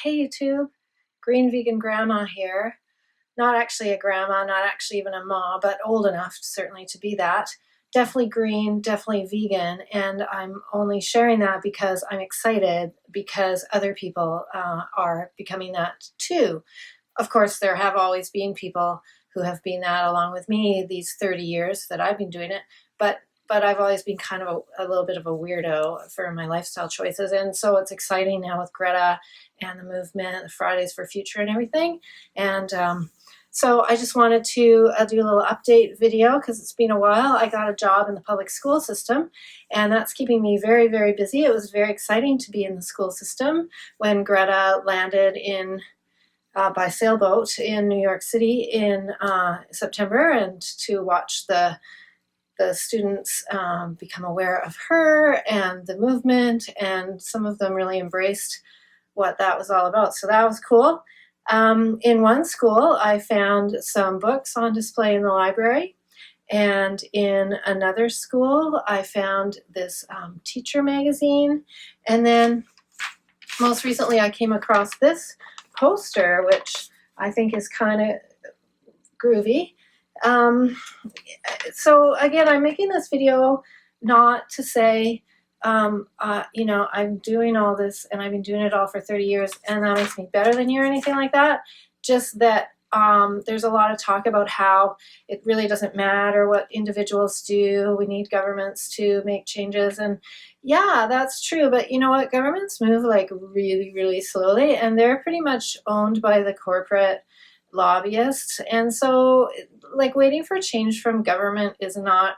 Hey YouTube, Green Vegan Grandma here. Not actually a grandma, not actually even a ma, but old enough certainly to be that. Definitely green, definitely vegan, and I'm only sharing that because I'm excited because other people are becoming that too. Of course, there have always been people who have been that along with me these 30 years that I've been doing it, but I've always been kind of a little bit of a weirdo for my lifestyle choices. And so it's exciting now with Greta and the movement, the Fridays for Future and everything. And so I just wanted to do a little update video because it's been a while. I got a job in the public school system, and that's keeping me very, very busy. It was very exciting to be in the school system when Greta landed in by sailboat in New York City in September, and to watch the students become aware of her and the movement, and some of them really embraced what that was all about. So that was cool. In one school, I found some books on display in the library. And in another school, I found this teacher magazine. And then most recently, I came across this poster, which I think is kind of groovy. So again, I'm making this video not to say, I'm doing all this and I've been doing it all for 30 years and that makes me better than you or anything like that. Just that there's a lot of talk about how it really doesn't matter what individuals do. We need governments to make changes. And yeah, that's true. But you know what? Governments move like really, really slowly, and they're pretty much owned by the corporate lobbyists. And so, like, waiting for change from government is not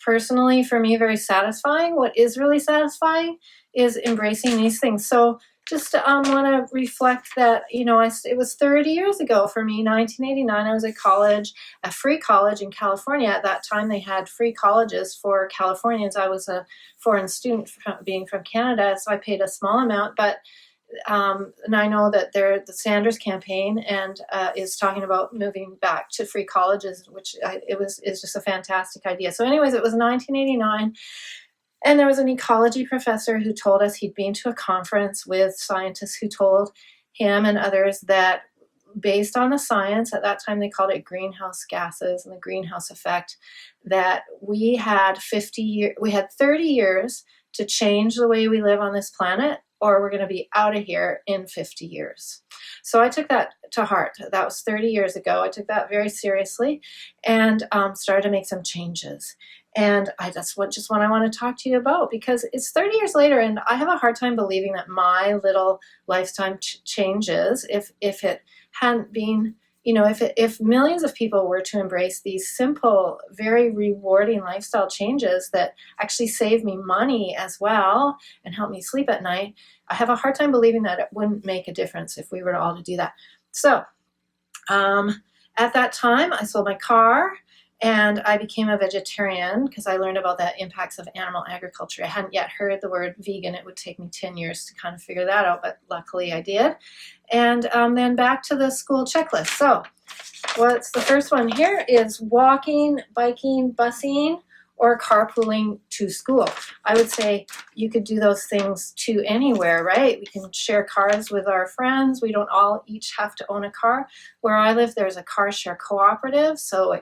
personally for me very satisfying. What is really satisfying is embracing these things. So just want to reflect that, it was 30 years ago for me, 1989. I was at college, a free college in California. At that time, they had free colleges for Californians. I was a foreign student being from Canada, so I paid a small amount, but and I know that the Sanders campaign and is talking about moving back to free colleges, which is just a fantastic idea. So anyways, it was 1989. And there was an ecology professor who told us he'd been to a conference with scientists who told him and others that based on the science, at that time they called it greenhouse gases and the greenhouse effect, that we had 30 years to change the way we live on this planet, or we're going to be out of here in 50 years. So I took that to heart. That was 30 years ago. I took that very seriously and started to make some changes. And that's what I want to talk to you about, because it's 30 years later and I have a hard time believing that my little lifetime changes, if it hadn't been, if millions of people were to embrace these simple, very rewarding lifestyle changes that actually save me money as well and help me sleep at night, I have a hard time believing that it wouldn't make a difference if we were all to do that. So at that time, I sold my car and I became a vegetarian because I learned about the impacts of animal agriculture. I hadn't yet heard the word vegan. It would take me 10 years to kind of figure that out, but luckily I did. And then back to the school checklist. So what's the first one here is walking, biking, busing, or carpooling to school. I would say you could do those things to anywhere, right? We can share cars with our friends. We don't all each have to own a car. Where I live, there's a car share cooperative. So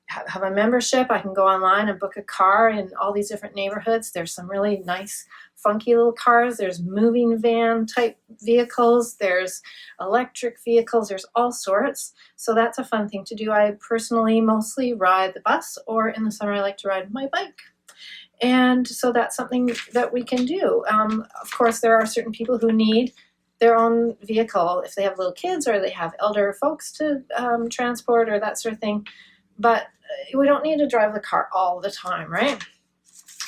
have a membership. I can go online and book a car in all these different neighborhoods. There's some really nice, funky little cars. There's moving van type vehicles. There's electric vehicles. There's all sorts. So that's a fun thing to do. I personally mostly ride the bus, or in the summer I like to ride my bike. And so that's something that we can do. Of course, there are certain people who need their own vehicle if they have little kids or they have elder folks to transport or that sort of thing. But we don't need to drive the car all the time, right?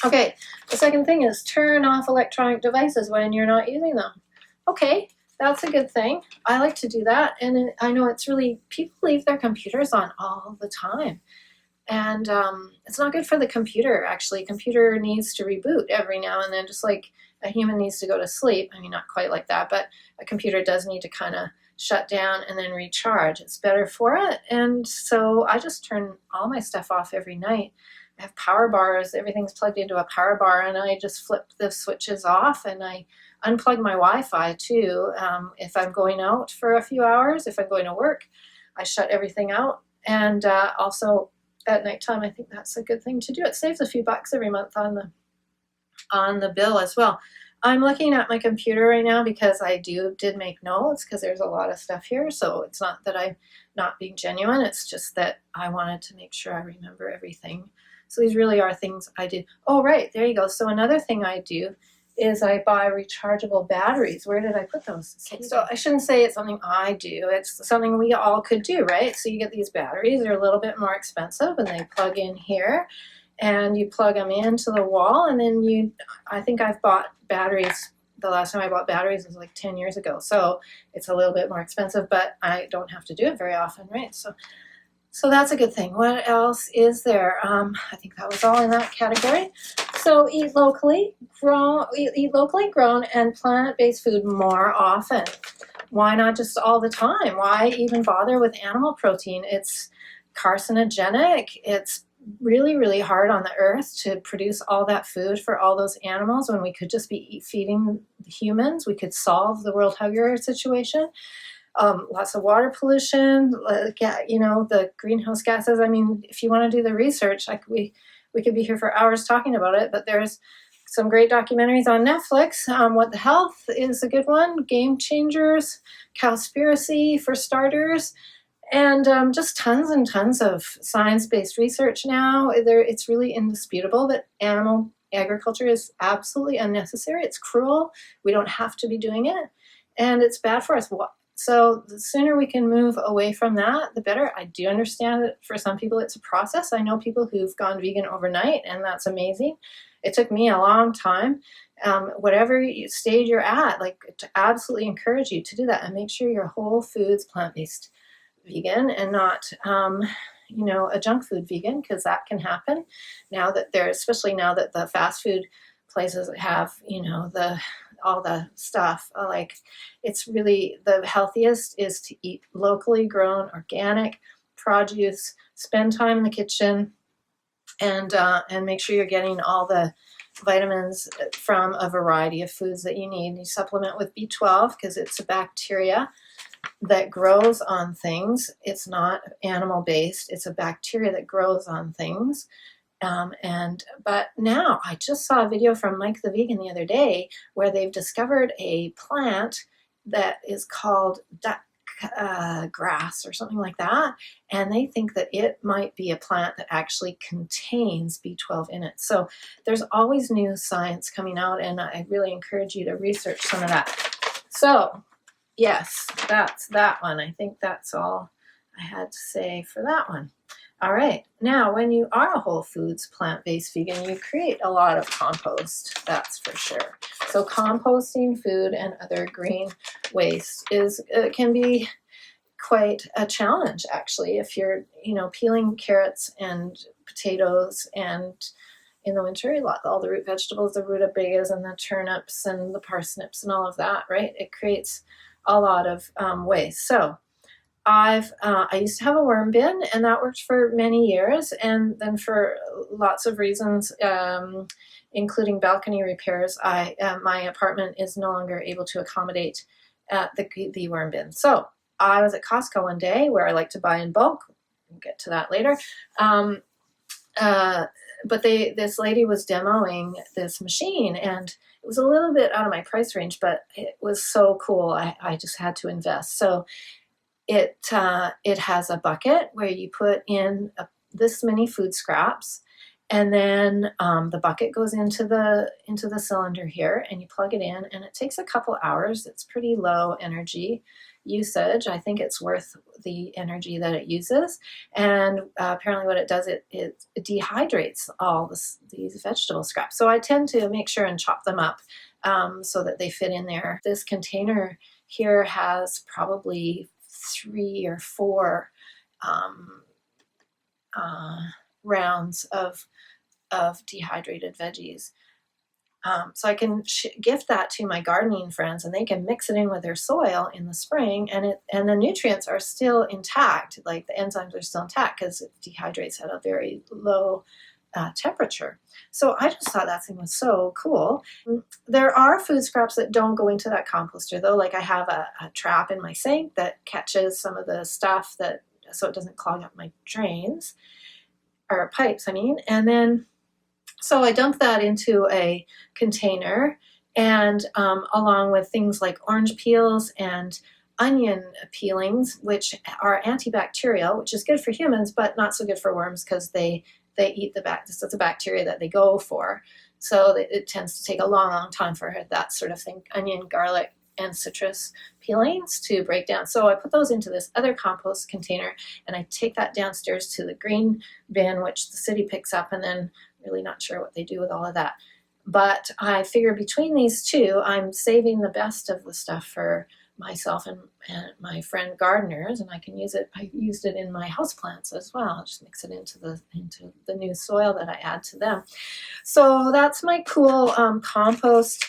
Okay, the second thing is turn off electronic devices when you're not using them. Okay, that's a good thing. I like to do that. And I know people leave their computers on all the time. And it's not good for the computer, actually. Computer needs to reboot every now and then, just like a human needs to go to sleep. I mean, not quite like that, but a computer does need to kind of shut down and then recharge. It's better for it. And so I just turn all my stuff off every night. I have power bars. Everything's plugged into a power bar, and I just flip the switches off and I unplug my Wi-Fi too. If I'm going out for a few hours, if I'm going to work, I shut everything out. And also at nighttime, I think that's a good thing to do. It saves a few bucks every month on the bill as well. I'm looking at my computer right now because I did make notes because there's a lot of stuff here. So it's not that I'm not being genuine. It's just that I wanted to make sure I remember everything. So these really are things I do. Oh, right. There you go. So another thing I do is I buy rechargeable batteries. Where did I put those? Okay, so I shouldn't say it's something I do. It's something we all could do, right? So you get these batteries. They're a little bit more expensive, and they plug in here. And you plug them into the wall, and then I think I've bought batteries, the last time I bought batteries was like 10 years ago, so it's a little bit more expensive, but I don't have to do it very often, right? So that's a good thing. What else is there? I think that was all in that category. So eat locally grown and plant-based food more often. Why not just all the time? Why even bother with animal protein? It's carcinogenic. It's really, really hard on the earth to produce all that food for all those animals when we could just be feeding humans. We could solve the world hunger situation. Lots of water pollution, the greenhouse gases. I mean, if you want to do the research, we could be here for hours talking about it, but there's some great documentaries on Netflix. What the Health is a good one. Game Changers, Cowspiracy for starters. And just tons and tons of science-based research now. It's really indisputable that animal agriculture is absolutely unnecessary. It's cruel. We don't have to be doing it. And it's bad for us. So the sooner we can move away from that, the better. I do understand that for some people it's a process. I know people who've gone vegan overnight, and that's amazing. It took me a long time. Whatever stage you're at, to absolutely encourage you to do that and make sure your whole food's plant-based vegan and not a junk food vegan, because that can happen especially now that the fast food places have all the stuff. It's really the healthiest is to eat locally grown organic produce, spend time in the kitchen, and make sure you're getting all the vitamins from a variety of foods that you need. You supplement with B12 because it's a bacteria that grows on things. It's not animal based. It's a bacteria that grows on things. But now I just saw a video from Mike the Vegan the other day where they've discovered a plant that is called duck grass or something like that. And they think that it might be a plant that actually contains B12 in it. So there's always new science coming out, and I really encourage you to research some of that. So yes, that's that one. I think that's all I had to say for that one. All right. Now, when you are a whole foods plant-based vegan, you create a lot of compost, that's for sure. So composting food and other green waste can be quite a challenge, actually, if you're, peeling carrots and potatoes, and in the winter, all the root vegetables, the rutabagas and the turnips and the parsnips and all of that, right? It creates a lot of waste. So I used to have a worm bin, and that worked for many years. And then for lots of reasons, including balcony repairs, my apartment is no longer able to accommodate the worm bin. So I was at Costco one day, where I like to buy in bulk. We'll get to that later. But this lady was demoing this machine, and it was a little bit out of my price range, but it was so cool. I just had to invest. So it has a bucket where you put in this many food scraps, and then the bucket goes into the cylinder here, and you plug it in, and it takes a couple hours. It's pretty low energy usage. I think it's worth the energy that it uses. And apparently what it does, it dehydrates all these vegetable scraps. So I tend to make sure and chop them up so that they fit in there. This container here has probably 3 or 4 rounds of dehydrated veggies. So I can gift that to my gardening friends, and they can mix it in with their soil in the spring, and the nutrients are still intact. Like the enzymes are still intact because it dehydrates at a very low temperature. So I just thought that thing was so cool. There are food scraps that don't go into that composter though. Like I have a trap in my sink that catches some of the stuff that, so it doesn't clog up my drains, or pipes, I mean. And then, so I dump that into a container, and along with things like orange peels and onion peelings, which are antibacterial, which is good for humans, but not so good for worms because they eat it's a bacteria that they go for. So it tends to take a long time for that sort of thing, onion, garlic, and citrus peelings to break down. So I put those into this other compost container, and I take that downstairs to the green bin, which the city picks up, and then really not sure what they do with all of that. But I figure between these two, I'm saving the best of the stuff for myself and my friend gardeners, and I can use it. I used it in my houseplants as well. Just mix it into the new soil that I add to them. So that's my cool compost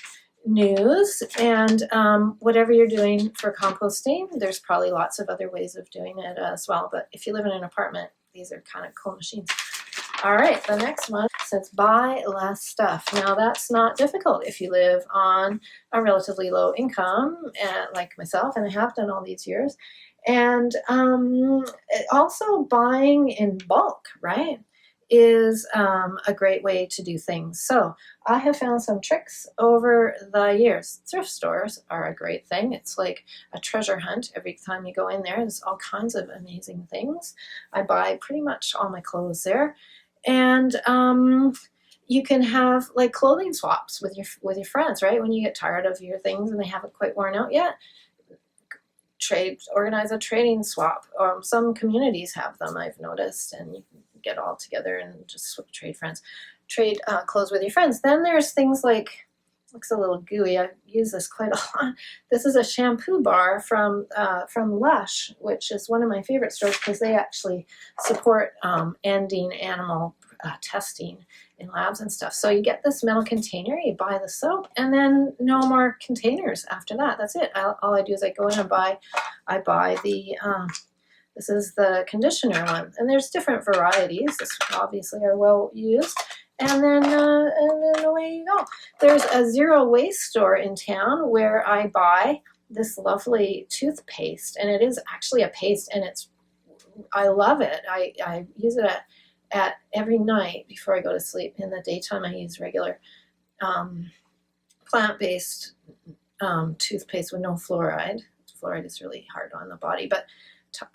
news. And whatever you're doing for composting, there's probably lots of other ways of doing it as well. But if you live in an apartment, these are kind of cool machines. All right, the next one says buy less stuff. Now that's not difficult if you live on a relatively low income, like myself, and I have done all these years. And also buying in bulk, right, is a great way to do things. So I have found some tricks over the years. Thrift stores are a great thing. It's like a treasure hunt. Every time you go in there, there's all kinds of amazing things. I buy pretty much all my clothes there. And you can have like clothing swaps with your friends, right? When you get tired of your things and they haven't quite worn out yet, organize a trading swap. Some communities have them, I've noticed, and you can get all together and just trade clothes with your friends. Then there's things like, looks a little gooey. I use this quite a lot. This is a shampoo bar from Lush, which is one of my favorite stores because they actually support ending animal testing in labs and stuff. So you get this metal container, you buy the soap, and then no more containers after that. That's it. All I do is I go in and buy the this is the conditioner one, and there's different varieties. This obviously are well used. And then away you go. There's a zero waste store in town where I buy this lovely toothpaste, and it is actually a paste, and I love it. I use it at every night before I go to sleep. In the daytime, I use regular plant-based toothpaste with no fluoride. Fluoride is really hard on the body, but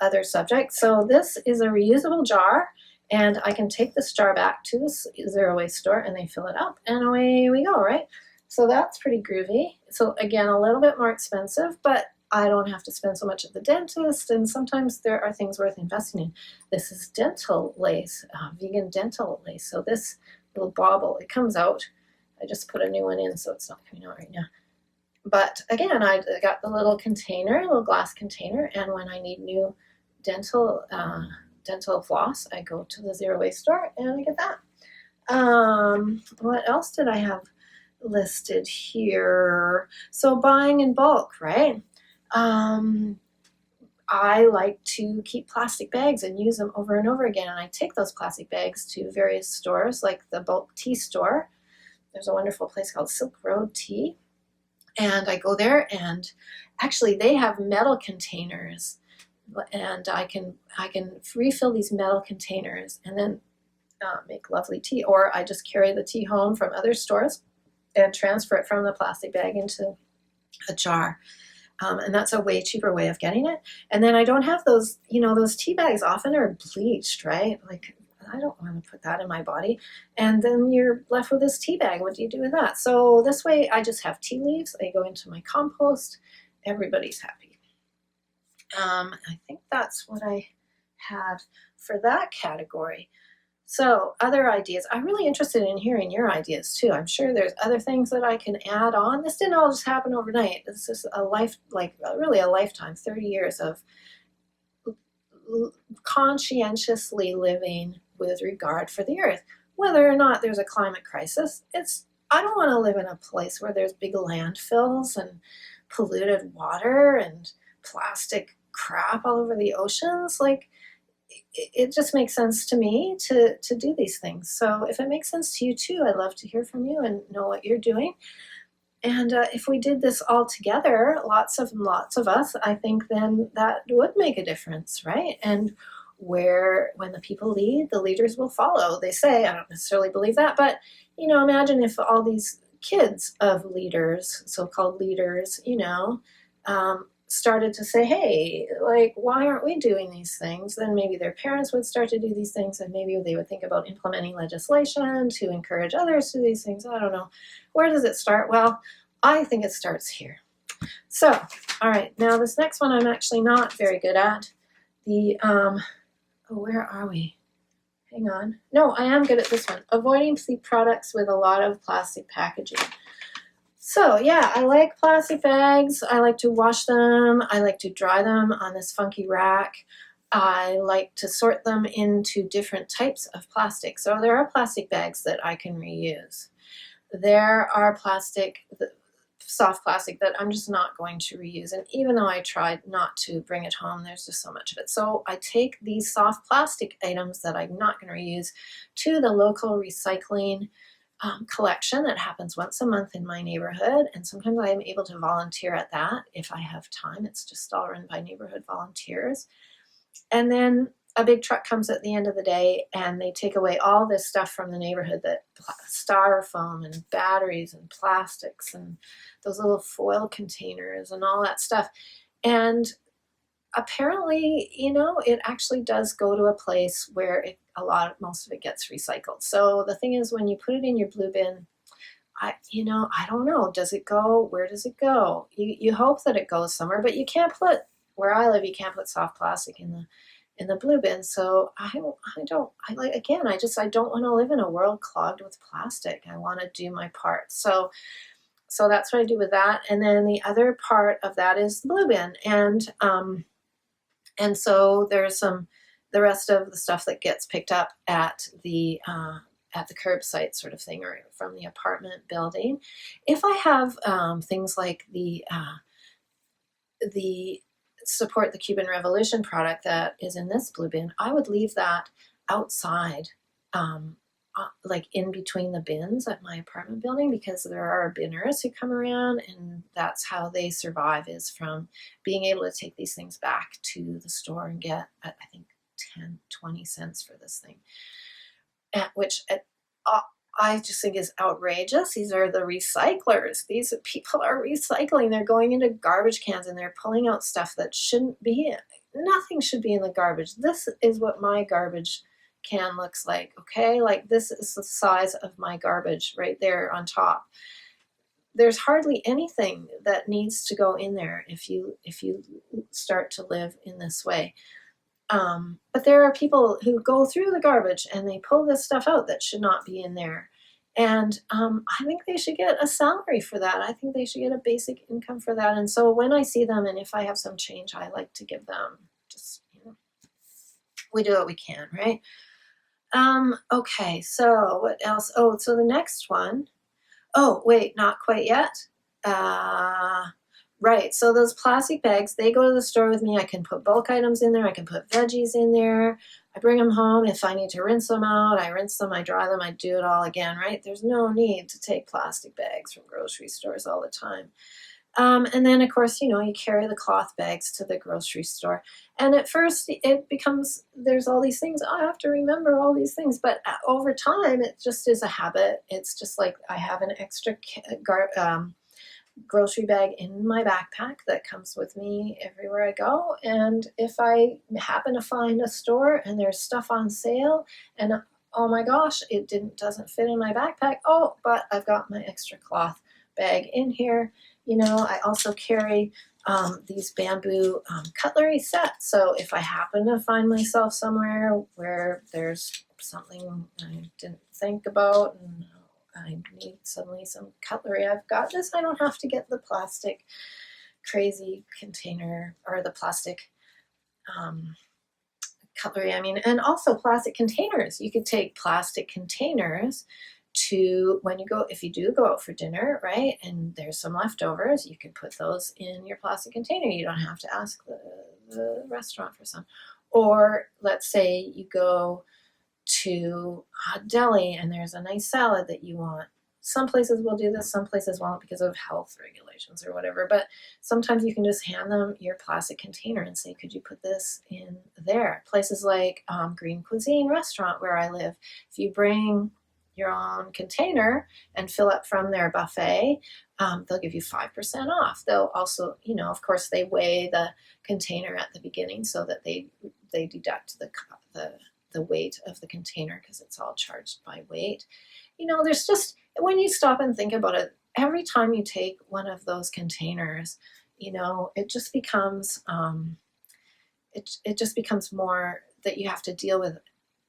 other subjects. So this is a reusable jar. And I can take this jar back to the zero waste store and they fill it up and away we go, right? So that's pretty groovy. So again, a little bit more expensive, but I don't have to spend so much at the dentist, and sometimes there are things worth investing in. This is dental lace, vegan dental lace. So this little bauble, it comes out. I just put a new one in, so it's not coming out right now. But again, I got the little container, little glass container, and when I need new dental floss, I go to the zero waste store and I get that. What else did I have listed here? So buying in bulk, right? I like to keep plastic bags and use them over and over again. And I take those plastic bags to various stores, like the bulk tea store. There's a wonderful place called Silk Road Tea. And I go there, and actually they have metal containers, and I can refill these metal containers and then make lovely tea. Or I just carry the tea home from other stores and transfer it from the plastic bag into a jar. And that's a way cheaper way of getting it. And then I don't have those, those tea bags often are bleached, right? Like, I don't want to put that in my body. And then you're left with this tea bag. What do you do with that? So this way I just have tea leaves. I go into my compost. Everybody's happy. I think that's what I had for that category. So other ideas. I'm really interested in hearing your ideas too. I'm sure there's other things that I can add on. This didn't all just happen overnight. This is really a lifetime, 30 years of conscientiously living with regard for the earth. Whether or not there's a climate crisis, I don't want to live in a place where there's big landfills and polluted water and plastic crap all over the oceans. Like, it just makes sense to me to do these things. So if it makes sense to you too, I'd love to hear from you and know what you're doing. And if we did this all together, lots of us, I think then that would make a difference, right? And when the people lead, the leaders will follow. They say, I don't necessarily believe that, but imagine if all these kids of leaders, so-called leaders, started to say, hey, like, why aren't we doing these things? Then maybe their parents would start to do these things, and maybe they would think about implementing legislation to encourage others to do these things. I don't know. Where does it start? Well, I think it starts here. So, all right, now this next one I'm actually not very good at. Where are we? Hang on. No, I am good at this one. Avoiding products with a lot of plastic packaging. So yeah, I like plastic bags. I like to wash them. I like to dry them on this funky rack. I like to sort them into different types of plastic. So there are plastic bags that I can reuse. There are soft plastic that I'm just not going to reuse. And even though I tried not to bring it home, there's just so much of it. So I take these soft plastic items that I'm not going to reuse to the local recycling collection that happens once a month in my neighborhood. And sometimes I am able to volunteer at that if I have time. It's just all run by neighborhood volunteers. And then a big truck comes at the end of the day and they take away all this stuff from the neighborhood, that styrofoam and batteries and plastics and those little foil containers and all that stuff. And apparently, it actually does go to a place where most of it gets recycled. So the thing is, when you put it in your blue bin, I don't know, does it go? Where does it go? You hope that it goes somewhere, but you can't where I live, you can't put soft plastic in the blue bin. So I don't want to live in a world clogged with plastic. I want to do my part. So that's what I do with that. And then the other part of that is the blue bin. And so there's the rest of the stuff that gets picked up at the curbside sort of thing, or from the apartment building. If I have things like the Support the Cuban Revolution product that is in this blue bin, I would leave that outside, like in between the bins at my apartment building, because there are binners who come around, and that's how they survive, is from being able to take these things back to the store and get, I think, 10-20 cents for this thing, which I just think is outrageous. These are the recyclers. These people are recycling. They're going into garbage cans and they're pulling out stuff that shouldn't be. Nothing should be in the garbage. This is what my garbage can looks like, okay? Like, this is the size of my garbage right there on top. There's hardly anything that needs to go in there if you start to live in this way. But there are people who go through the garbage and they pull this stuff out that should not be in there. And I think they should get a salary for that. I think they should get a basic income for that. And so when I see them, and if I have some change, I like to give them. Just, we do what we can, right? Okay, so what else? Oh, so the next one. Oh, wait, not quite yet. Right, so those plastic bags, they go to the store with me. I can put bulk items in there. I can put veggies in there. I bring them home. If I need to rinse them out, I rinse them, I dry them, I do it all again, right? There's no need to take plastic bags from grocery stores all the time. And then, of course, you carry the cloth bags to the grocery store. And at first, it becomes, there's all these things. I have to remember all these things. But over time, it just is a habit. It's just like I have an extra grocery bag in my backpack that comes with me everywhere I go. And if I happen to find a store and there's stuff on sale and oh my gosh, it doesn't fit in my backpack, but I've got my extra cloth bag in here. I also carry these bamboo cutlery sets. So if I happen to find myself somewhere where there's something I didn't think about and I need suddenly some cutlery, I've got this. I don't have to get the plastic crazy container or the plastic cutlery. And also plastic containers. You could take plastic containers to if you do go out for dinner, right? And there's some leftovers, you can put those in your plastic container. You don't have to ask the restaurant for some. Or let's say you go to a deli and there's a nice salad that you want. Some places will do this, some places won't because of health regulations or whatever. But sometimes you can just hand them your plastic container and say, could you put this in there? Places like Green Cuisine restaurant where I live, if you bring your own container and fill up from their buffet, they'll give you 5% off. They'll also, of course, they weigh the container at the beginning so that they deduct the weight of the container because it's all charged by weight. There's just, when you stop and think about it, every time you take one of those containers, it just becomes it just becomes more that you have to deal with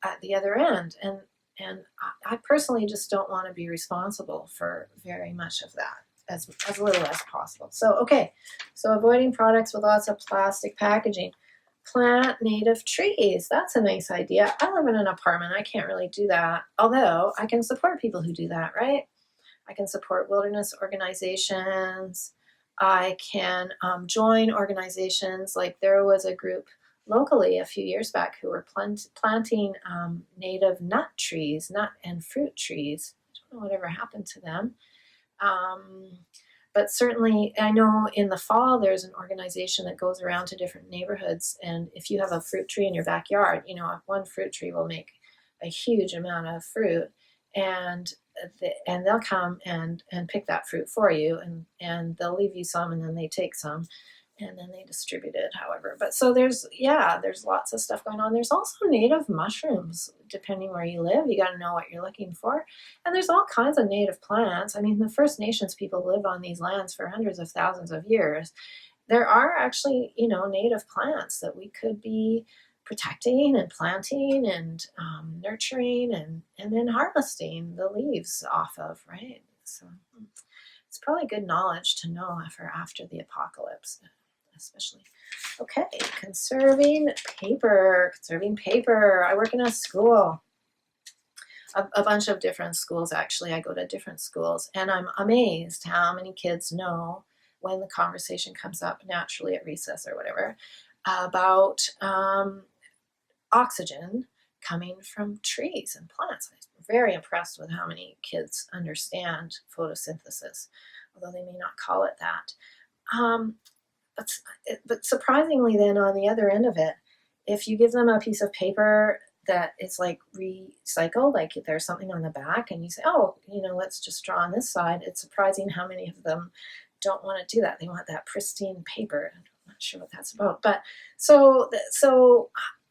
at the other end. And I personally just don't want to be responsible for very much of that, as little as possible. So avoiding products with lots of plastic packaging. Plant native trees. That's a nice idea. I live in an apartment. I can't really do that. Although I can support people who do that, right? I can support wilderness organizations. I can join organizations. Like there was a group locally a few years back who were planting native nut and fruit trees. I don't know whatever happened to them. But certainly, I know in the fall there's an organization that goes around to different neighborhoods, and if you have a fruit tree in your backyard, one fruit tree will make a huge amount of fruit, and they'll come and pick that fruit for you, and they'll leave you some, and then they take some, and then they distribute it, however. But so there's lots of stuff going on. There's also native mushrooms, depending where you live. You got to know what you're looking for. And there's all kinds of native plants. I mean, the First Nations people live on these lands for hundreds of thousands of years. There are actually, native plants that we could be protecting and planting and nurturing and then harvesting the leaves off of, right? So it's probably good knowledge to know for after the apocalypse, especially. Okay, conserving paper. I work in a school, a bunch of different schools, actually. I go to different schools, and I'm amazed how many kids know when the conversation comes up naturally at recess or whatever about oxygen coming from trees and plants. I'm very impressed with how many kids understand photosynthesis, although they may not call it that. But surprisingly then, on the other end of it, if you give them a piece of paper that is like recycled, like if there's something on the back and you say, let's just draw on this side, it's surprising how many of them don't want to do that. They want that pristine paper. I'm not sure what that's about. But so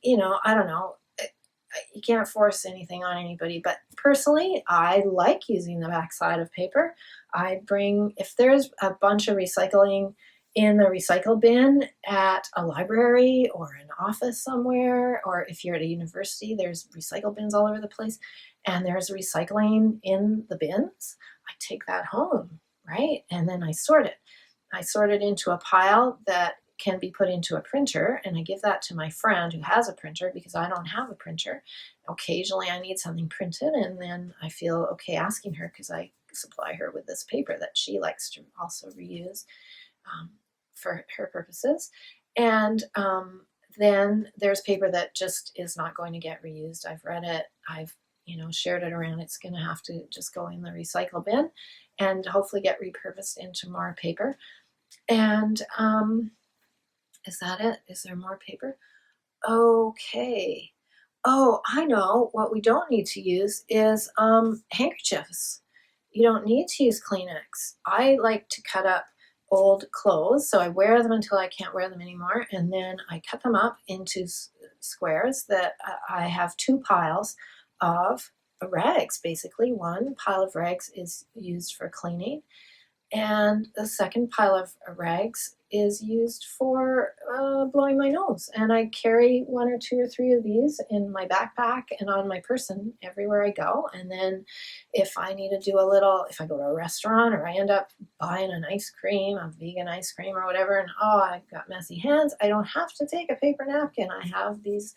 I don't know. You can't force anything on anybody, but personally, I like using the backside of paper. If there's a bunch of recycling in the recycle bin at a library or an office somewhere, or if you're at a university, there's recycle bins all over the place, and there's recycling in the bins, I take that home, right? And then I sort it. I sort it into a pile that can be put into a printer, and I give that to my friend who has a printer because I don't have a printer. Occasionally I need something printed, and then I feel okay asking her because I supply her with this paper that she likes to also reuse for her purposes. And then there's paper that just is not going to get reused. I've read it. I've shared it around. It's going to have to just go in the recycle bin and hopefully get repurposed into more paper. And is that it? Is there more paper? Okay. Oh, I know. What we don't need to use is handkerchiefs. You don't need to use Kleenex. I like to cut up old clothes, so I wear them until I can't wear them anymore, and then I cut them up into squares that I have two piles of rags. Basically, one pile of rags is used for cleaning, and the second pile of rags is used for blowing my nose. And I carry 1 or 2 or 3 of these in my backpack and on my person everywhere I go. And then if I need to do if I go to a restaurant or I end up buying an ice cream, a vegan ice cream or whatever, and I've got messy hands, I don't have to take a paper napkin. I have these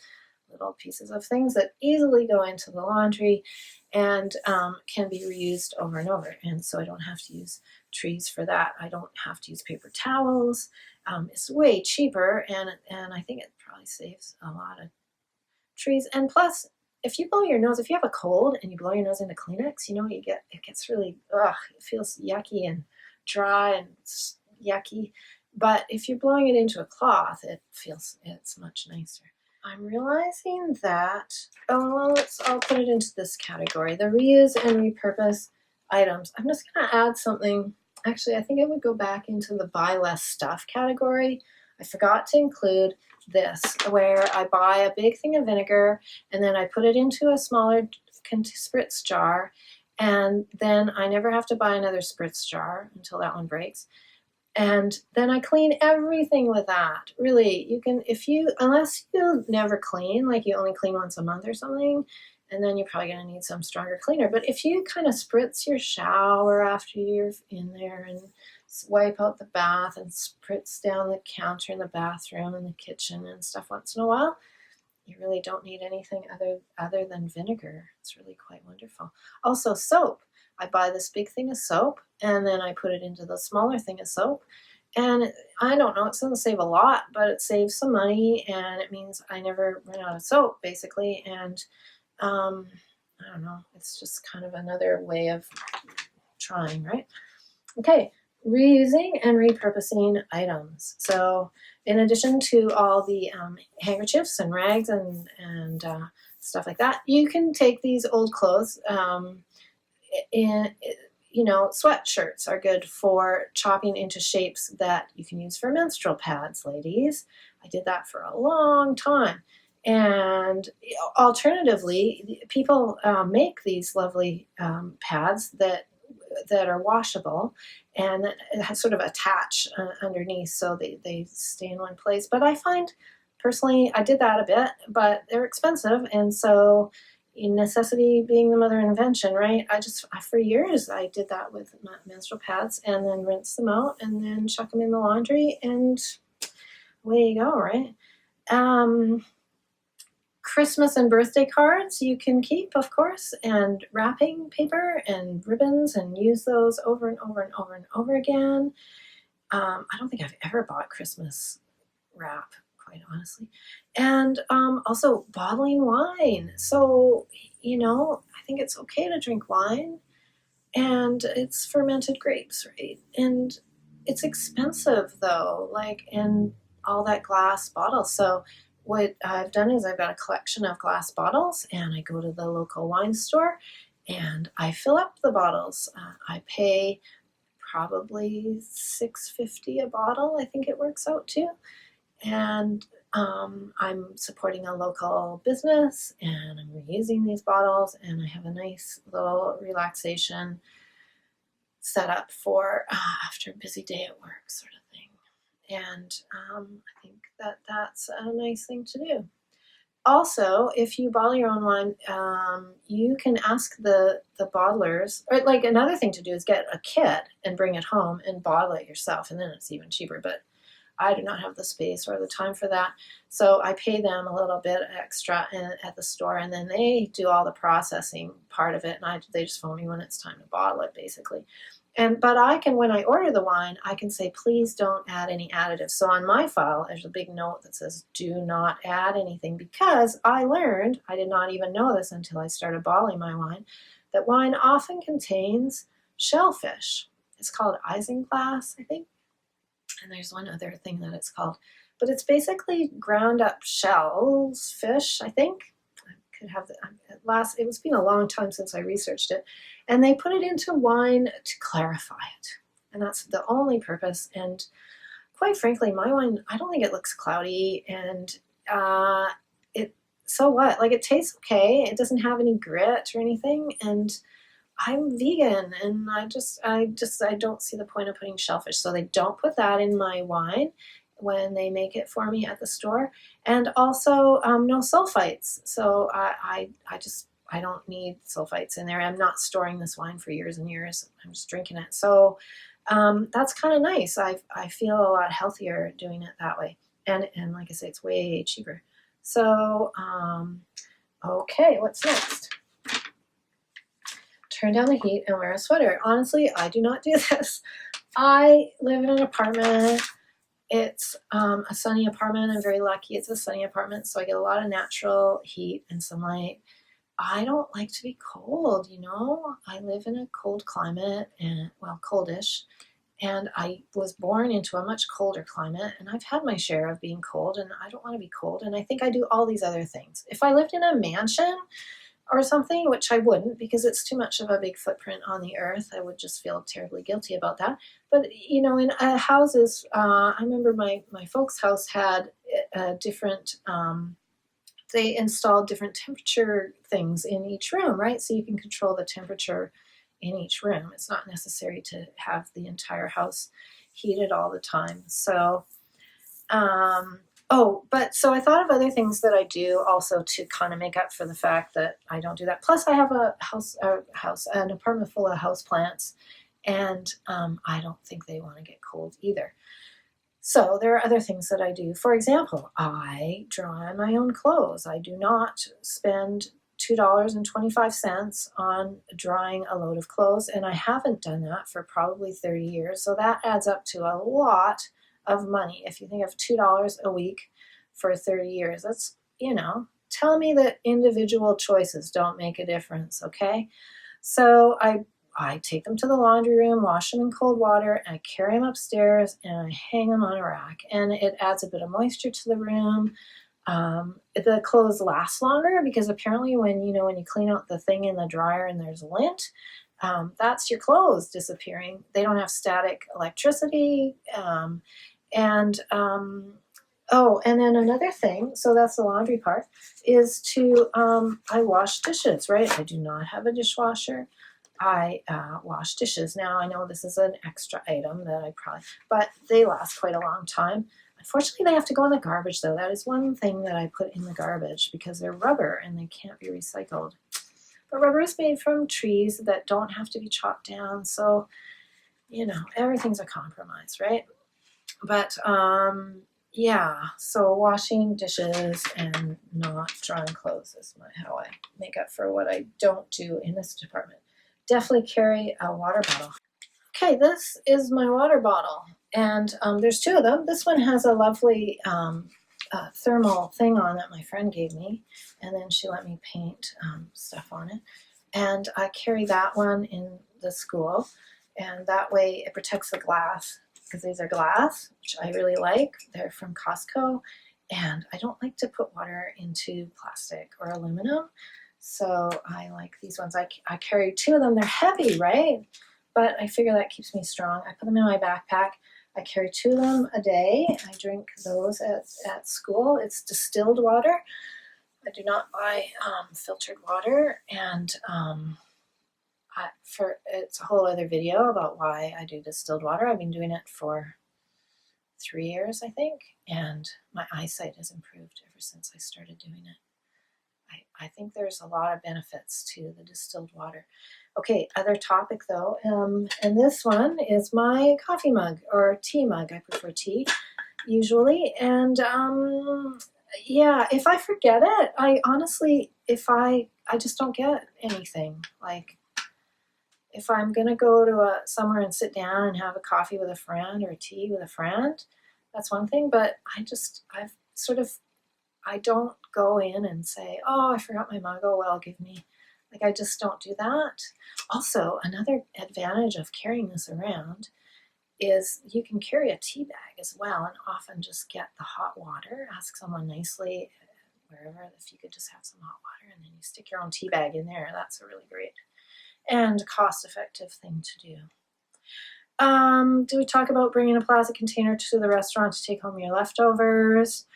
little pieces of things that easily go into the laundry and can be reused over and over. And so I don't have to use trees for that. I don't have to use paper towels. It's way cheaper, and I think it probably saves a lot of trees. And plus, if you blow your nose, if you have a cold and you blow your nose into Kleenex, you get, it gets really, it feels yucky and dry and yucky. But if you're blowing it into a cloth, it's much nicer. I'm realizing that, I'll put it into this category, the reuse and repurpose items. I'm just gonna add something. Actually, I think it would go back into the buy less stuff category. I forgot to include this, where I buy a big thing of vinegar and then I put it into a smaller spritz jar, and then I never have to buy another spritz jar until that one breaks. And then I clean everything with that. Really, you can, unless you never clean, like you only clean once a month or something, and then you're probably going to need some stronger cleaner. But if you kind of spritz your shower after you're in there and wipe out the bath and spritz down the counter in the bathroom and the kitchen and stuff once in a while, you really don't need anything other than vinegar. It's really quite wonderful. Also, soap. I buy this big thing of soap and then I put it into the smaller thing of soap. And I don't know, it doesn't save a lot, but it saves some money and it means I never run out of soap, basically. And I don't know, it's just kind of another way of trying, right? Okay, reusing and repurposing items. So in addition to all the handkerchiefs and rags and stuff like that, you can take these old clothes, sweatshirts are good for chopping into shapes that you can use for menstrual pads, ladies. I did that for a long time. And alternatively, people make these lovely pads that are washable and that sort of attach underneath so they stay in one place. But I find, personally, I did that a bit, but they're expensive, and so necessity being the mother of invention, right? For years, I did that with menstrual pads and then rinse them out and then chuck them in the laundry and away you go, right? Christmas and birthday cards you can keep, of course, and wrapping paper and ribbons, and use those over and over and over and over again. I don't think I've ever bought Christmas wrap, quite honestly. And also bottling wine. So, I think it's okay to drink wine, and it's fermented grapes, right? And it's expensive though, like in all that glass bottles. So what I've done is I've got a collection of glass bottles, and I go to the local wine store and I fill up the bottles. I pay probably $6.50 a bottle, I think it works out to. And I'm supporting a local business, and I'm reusing these bottles, and I have a nice little relaxation set up for after a busy day at work, sort of thing. And I think that's a nice thing to do. Also, if you bottle your own wine, you can ask the bottlers, or like another thing to do is get a kit and bring it home and bottle it yourself, and then it's even cheaper. But I do not have the space or the time for that, so I pay them a little bit extra at the store, and then they do all the processing part of it, and they just phone me when it's time to bottle it, basically. But I can, when I order the wine, I can say, please don't add any additives. So on my file, there's a big note that says, do not add anything, because I learned, I did not even know this until I started bottling my wine, that wine often contains shellfish. It's called isinglass, I think. And there's one other thing that it's called. But it's basically ground up shells, fish, I think. Could have it's been a long time since I researched it, and they put it into wine to clarify it, and that's the only purpose. And quite frankly, my wine, I don't think it looks cloudy, and so what, like, it tastes okay, it doesn't have any grit or anything, and I'm vegan, and I don't see the point of putting shellfish, so they don't put that in my wine when they make it for me at the store. And also no sulfites. So I don't need sulfites in there. I'm not storing this wine for years and years. I'm just drinking it. So that's kind of nice. I feel a lot healthier doing it that way. And like I say, it's way cheaper. So, okay, what's next? Turn down the heat and wear a sweater. Honestly, I do not do this. I live in an apartment. it's a sunny apartment. I'm very lucky. It's a sunny apartment, so I get a lot of natural heat and sunlight. I don't like to be cold, you know. I live in a cold climate and, well, coldish. And I was born into a much colder climate, and I've had my share of being cold, and I don't want to be cold. And I think I do all these other things. If I lived in a mansion or something, which I wouldn't because it's too much of a big footprint on the earth, I would just feel terribly guilty about that. But, you know, in houses, I remember my folks' house had different, they installed different temperature things in each room, right? So you can control the temperature in each room. It's not necessary to have the entire house heated all the time. So, so I thought of other things that I do also to kind of make up for the fact that I don't do that. Plus, I have an apartment full of house plants, and I don't think they want to get cold either. So there are other things that I do. For example, I dry my own clothes. I do not spend $2.25 on drying a load of clothes, and I haven't done that for probably 30 years. So that adds up to a lot of money. If you think of $2 a week for 30 years, that's, you know, tell me that individual choices don't make a difference, okay? So I take them to the laundry room, wash them in cold water, and I carry them upstairs and I hang them on a rack. And it adds a bit of moisture to the room. The clothes last longer because apparently when you clean out the thing in the dryer and there's lint, that's your clothes disappearing. They don't have static electricity. And then another thing, so that's the laundry part, is to, I wash dishes, right? I do not have a dishwasher. I wash dishes. Now, I know this is an extra item that but they last quite a long time. Unfortunately, they have to go in the garbage, though. That is one thing that I put in the garbage because they're rubber and they can't be recycled. But rubber is made from trees that don't have to be chopped down, so, everything's a compromise, right? But, yeah, so washing dishes and not drying clothes is how I make up for what I don't do in this department. Definitely carry a water bottle. Okay, this is my water bottle, and there's two of them. This one has a lovely thermal thing on that my friend gave me, and then she let me paint stuff on it. And I carry that one in the school, and that way it protects the glass, because these are glass, which I really like. They're from Costco, and I don't like to put water into plastic or aluminum. So I like these ones. I carry two of them. They're heavy, right? But I figure that keeps me strong. I put them in my backpack. I carry two of them a day. I drink those at school. It's distilled water. I do not buy filtered water. And it's a whole other video about why I do distilled water. I've been doing it for 3 years, I think. And my eyesight has improved ever since I started doing it. I think there's a lot of benefits to the distilled water. Okay, other topic though, and this one is my coffee mug or tea mug. I prefer tea usually, and yeah, if I forget it, I just don't get anything. Like if I'm gonna go to somewhere and sit down and have a coffee with a friend or tea with a friend, that's one thing. But I don't go in and say, oh, I forgot my mug. Oh, well, give me. I just don't do that. Also, another advantage of carrying this around is you can carry a tea bag as well and often just get the hot water. Ask someone nicely, wherever, if you could just have some hot water, and then you stick your own tea bag in there. That's a really great and cost-effective thing to do. Do we talk about bringing a plastic container to the restaurant to take home your leftovers?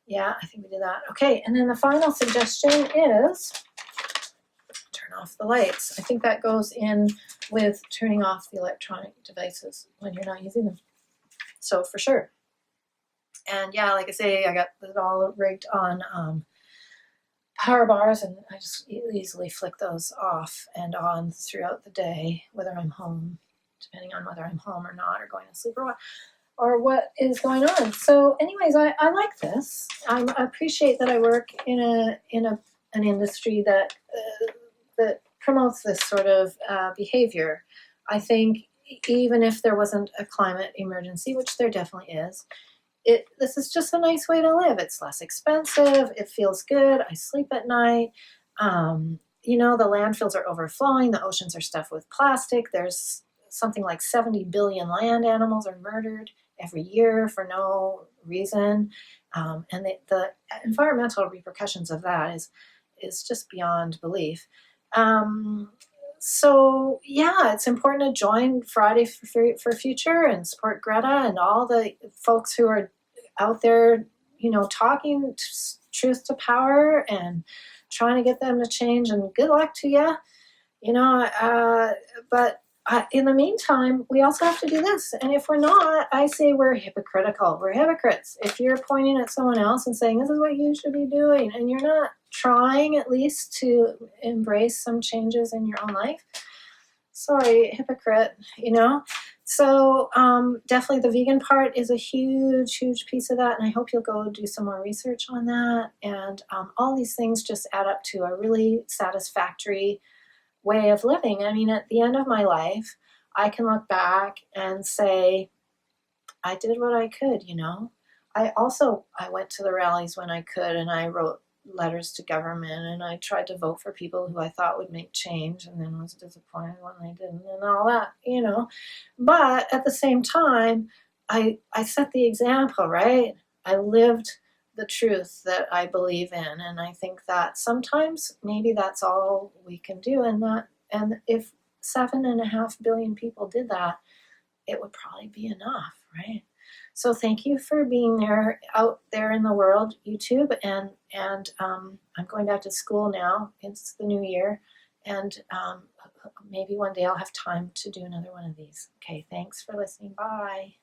Yeah, I think we did that. Okay, and then the final suggestion is turn off the lights. I think that goes in with turning off the electronic devices when you're not using them. So for sure. And yeah, like I say, I got it all rigged on power bars, and I just easily flick those off and on throughout the day, whether I'm home, depending on whether I'm home or not, or going to sleep or what is going on. So anyways, I like this. I appreciate that I work in an industry that promotes this sort of behavior. I think even if there wasn't a climate emergency, which there definitely is, this is just a nice way to live. It's less expensive. It feels good. I sleep at night. You know, the landfills are overflowing. The oceans are stuffed with plastic. There's something like 70 billion land animals are murdered every year for no reason. And the environmental repercussions of that is just beyond belief. So yeah, it's important to join Friday for Future and support Greta and all the folks who are out there, you know, talking truth to power and trying to get them to change. And good luck to you, you know. But in the meantime, we also have to do this. And if we're not, I say we're hypocritical. We're hypocrites. If you're pointing at someone else and saying, this is what you should be doing, and you're not trying at least to embrace some changes in your own life, sorry, hypocrite, you know? So definitely the vegan part is a huge, huge piece of that. And I hope you'll go do some more research on that. And all these things just add up to a really satisfactory way of living. I mean, at the end of my life, I can look back and say, I did what I could, you know. I went to the rallies when I could, and I wrote letters to government, and I tried to vote for people who I thought would make change, and then was disappointed when they didn't, and all that, you know. But at the same time, I set the example, right? I lived the truth that I believe in, and I think that sometimes maybe that's all we can do, and if 7.5 billion people did that, it would probably be enough, right? So thank you for being there out there in the world, YouTube, and I'm going back to school now. It's the new year, and maybe one day I'll have time to do another one of these. Okay, thanks for listening. Bye.